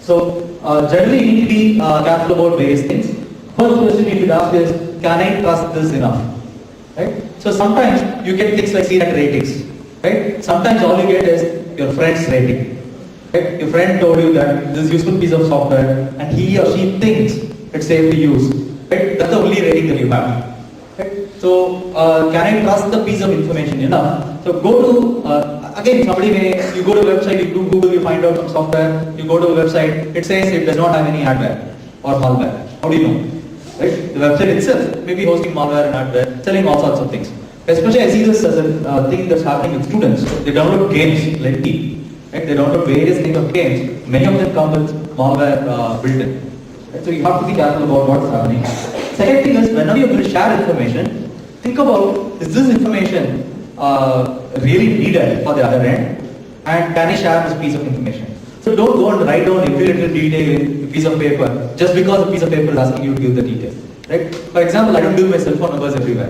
So generally you need to be careful about various things. First question you should ask is, can I trust this enough? Right? So sometimes you get things like CNET ratings. Right? Sometimes all you get is your friend's rating. Right? Your friend told you that this is a useful piece of software and he or she thinks it's safe to use. Right? That's the only rating that you have. Right? So can I trust the piece of information enough? So go to, again somebody may, you go to a website, you do Google, you find out some software, you go to a website, it says it does not have any hardware or malware. How do you know? Right? The website itself may be hosting malware and hardware, selling all sorts of things. Especially I see this as a thing that's happening with students. They download games like me. Right? They download various kinds of games. Many of them come with malware built in. Right? So you have to be careful about what's happening. Second thing is, whenever you're going to share information, think about, is this information really needed for the other end? And can I share this piece of information? So don't go and write down every little detail in a piece of paper just because a piece of paper is asking you to give the detail. Right? For example, I don't give my cell phone numbers everywhere.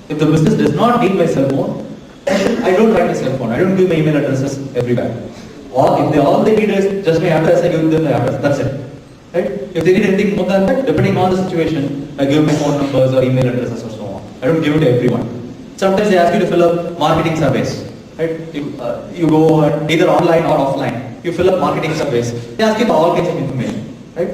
If the business does not need my cell phone, I don't write my cell phone. I don't give my email addresses everywhere. Or if all they need is just my address, I give them my address. That's it. Right? If they need anything more than that, depending on the situation, I give my phone numbers or email addresses or so on. I don't give it to everyone. Sometimes they ask you to fill up marketing surveys. Right? You go either online or offline. You fill up marketing surveys. They ask you for all kinds of information. Right?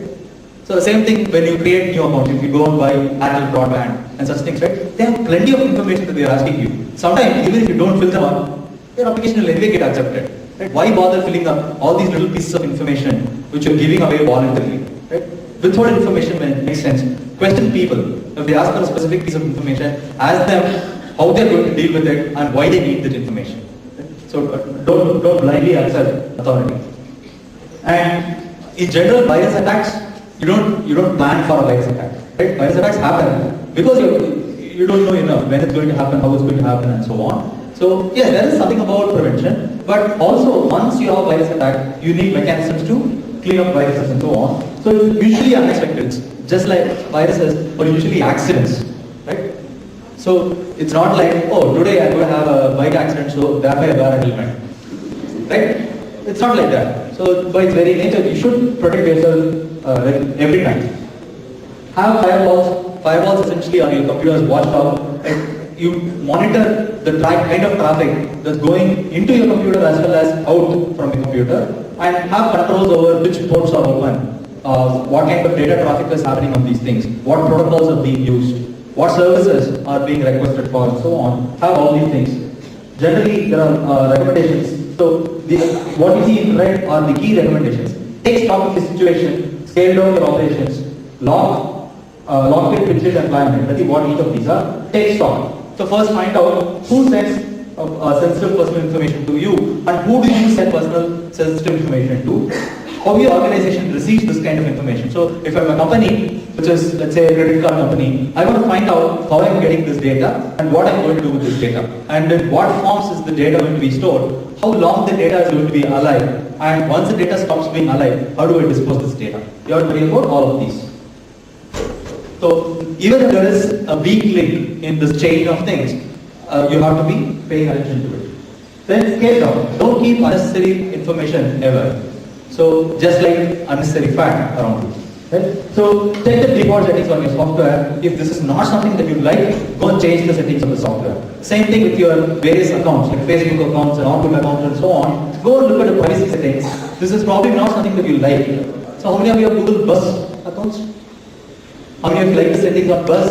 So the same thing when you create new accounts, if you go and buy Airtel broadband and such things, right? They have plenty of information that they are asking you. Sometimes even if you don't fill them up, your application will anyway get accepted. Right? Why bother filling up all these little pieces of information which you're giving away voluntarily? Right? Withhold information when it makes sense. Question people. If they ask for a specific piece of information, ask them how they're going to deal with it and why they need that information. Right? So don't blindly accept authority. And in general, virus attacks, you don't plan for a virus attack. Right? Virus attacks happen because you don't know enough when it's going to happen, how it's going to happen, and so on. So yes, there is something about prevention, but also once you have a virus attack, you need mechanisms to clean up viruses and so on. So it's usually unexpected. It's just like viruses are usually accidents, right? So it's not like, oh, today I'm going to have a bike accident, so thereby I wear a helmet, right? It's not like that. So by its very nature, you should protect yourself every time. Have firewalls. Firewalls essentially are your computer's watchdog. You monitor the kind of traffic that's going into your computer as well as out from the computer, and have controls over which ports are open, what kind of data traffic is happening on these things, what protocols are being used, what services are being requested for, and so on. Have all these things. Generally, there are recommendations. So what you see in red are the key recommendations. Take stock of the situation, scale down your operations, log it, pitch it, and plan it. Let's see what each of these are. Take stock. So first find out who sends sensitive personal information to you and who do you send personal sensitive information to. How your organization receives this kind of information. So if I'm a company, which is let's say a credit card company, I want to find out how I'm getting this data and what I'm going to do with this data. And in what forms is the data going to be stored, how long the data is going to be alive, and once the data stops being alive, how do I dispose this data? You have to worry about all of these. So even if there is a weak link in this chain of things, you have to be paying attention to it. Then scale down. Don't keep unnecessary information ever. So just like unnecessary fact around you. Right? So check the default settings on your software. If this is not something that you like, go and change the settings of the software. Same thing with your various accounts, like Facebook accounts and Outlook accounts and so on. Go and look at the privacy settings. This is probably not something that you like. So how many of you have Google Buzz accounts? How many of you like the settings on Buzz?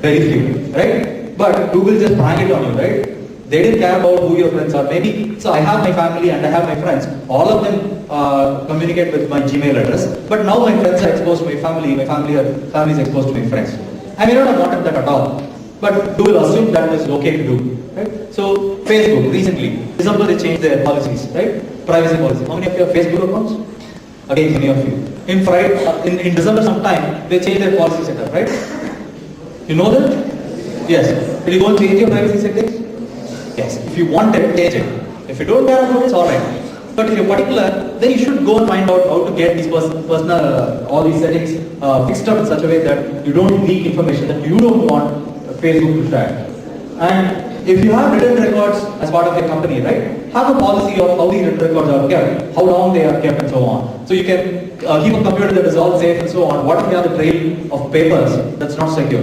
Very few, right? But Google just sprang it on you, right? They didn't care about who your friends are. Maybe, so I have my family and I have my friends. All of them communicate with my Gmail address. But now my friends are exposed to my family is exposed to my friends. I may not have wanted that at all. But Google assumed that is okay to do. Right? So Facebook, recently, December they changed their policies, right? Privacy policy. How many of you have Facebook accounts? Again, many of you. In December sometime, they changed their policy setup, right? You know that? Yes. Will you go and change your privacy settings? Yes. If you want it, change it. If you don't care about it, it's alright. But if you're particular, then you should go and find out how to get these personal, all these settings fixed up in such a way that you don't leak information that you don't want Facebook to share. And if you have written records as part of your company, right, have a policy of how these written records are kept, how long they are kept and so on. So you can keep a computer that is all safe and so on. What if you have a trail of papers that's not secure?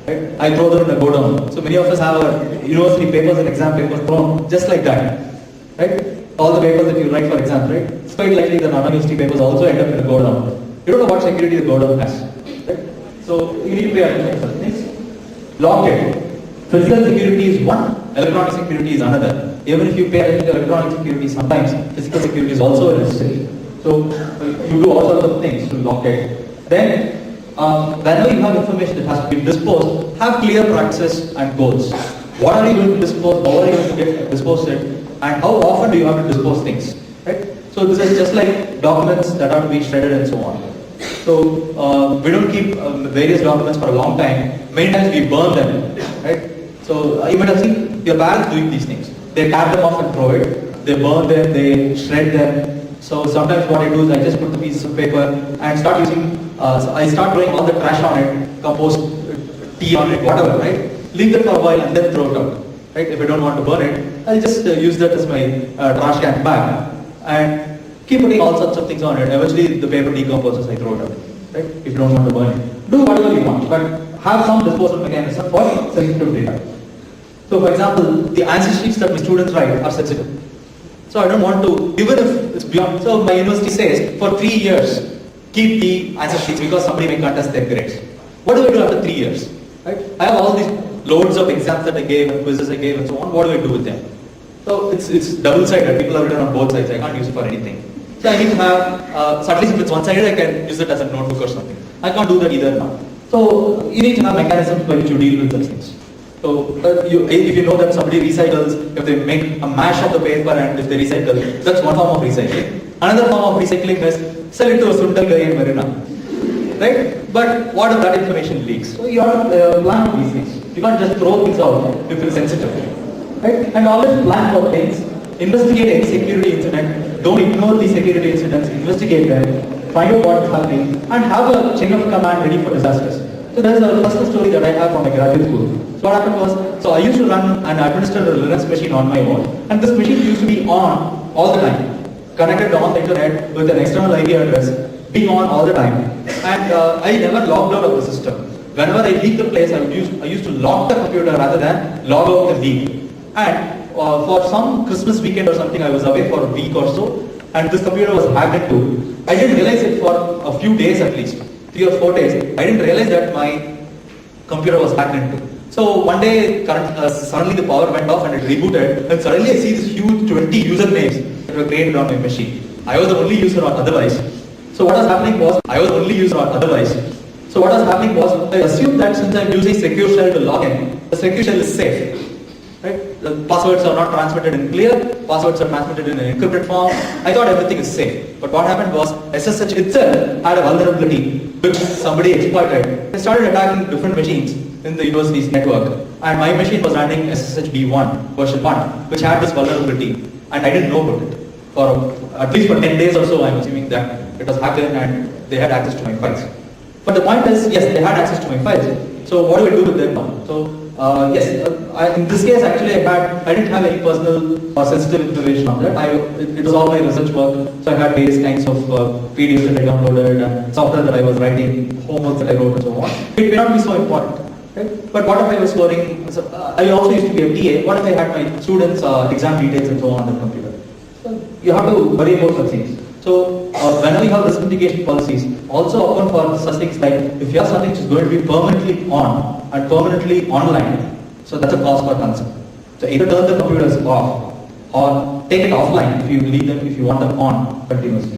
Right? I throw them in a go down. So many of us have our university papers and exam papers thrown just like that. Right? All the papers that you write for exams, right? It's quite likely that non-university papers also end up in a go down. You don't know what security the go down has. Right? So you need to pay attention to such things. Locked. Physical security is one, electronic security is another. Even if you pay attention to electronic security, sometimes physical security is also necessary. So you do all sorts of things to lock it. Then, whenever you have information that has to be disposed, have clear practices and goals. What are you going to dispose? How are you going to dispose it? And how often do you have to dispose things? Right? So this is just like documents that are to be shredded and so on. So we don't keep various documents for a long time. Many times we burn them. Right? So you might have seen your parents doing these things. They tear them off and throw it. They burn them, they shred them. So sometimes what I do is I just put the pieces of paper and start using, so I start throwing all the trash on it, compost, tea on it, whatever, right? Leave it for a while and then throw it out. Right? If I don't want to burn it, I'll just use that as my trash can bag and keep putting all sorts of things on it. Eventually the paper decomposes, I throw it out. Right? If you don't want to burn it. Do whatever you want, but have some disposal mechanism for sensitive data. So for example, the answer sheets that my students write are sensitive. So I don't want to, even if it's beyond, so my university says for 3 years, keep the answer sheets because somebody may contest their grades. What do I do after 3 years? Right? I have all these loads of exams that I gave and quizzes I gave and so on. What do I do with them? So it's double-sided. People have written on both sides. I can't use it for anything. So I need to have, so at least if it's one-sided, I can use it as a notebook or something. I can't do that either now. So you need to have mechanisms by which you deal with such things. So if you know that somebody recycles, if they make a mash of the paper and if they recycle, that's one form of recycling. Another form of recycling is sell it to a Sundal guy in Marina. Right? But what if that information leaks? So you have to plan for these things. You can't just throw things out if it's sensitive. Right? And always plan for things. Investigate any security incident. Don't ignore the security incidents. Investigate them. Find out what is happening. And have a chain of command ready for disasters. So there's a personal story that I have from my graduate school. So what happened was, so I used to run and administer a Linux machine on my own. And this machine used to be on all the time. Connected on the internet with an external IP address. Being on all the time. And I never logged out of the system. Whenever I leave the place, I used to lock the computer rather than log out and leave. And for some Christmas weekend or something, I was away for a week or so. And this computer was hacked into. I didn't realize it for a few days at least. 3 or 4 days, I didn't realize that my computer was hacked into. So one day, suddenly the power went off and it rebooted, and suddenly I see this huge 20 usernames that were created on my machine. I was the only user on otherwise. So what was happening was, I assumed that since I'm using secure shell to log in, the secure shell is safe. Right? The passwords are not transmitted in clear, passwords are transmitted in an encrypted form. I thought everything is safe. But what happened was, SSH itself had a vulnerability which somebody exploited. They started attacking different machines in the university's network. And my machine was running SSH v1, version 1, which had this vulnerability. And I didn't know about it. For at least for 10 days or so, I'm assuming that it was hacked in and they had access to my files. But the point is, yes, they had access to my files. So what do I do with them now? So in this case, actually, I didn't have any personal or sensitive information on that. It was all my research work. So I had various kinds of PDFs that I downloaded and software that I was writing, homework that I wrote and so on. It may not be so important. Right? But what if I was storing, I also used to be a TA, what if I had my students' exam details and so on the computer? So you have to worry about such things. So whenever you have risk mitigation policies, also open for such things like if you have something which is going to be permanently on and permanently online, so that's a cause for concern. So either turn the computers off or take it offline if you leave them, if you want them on continuously.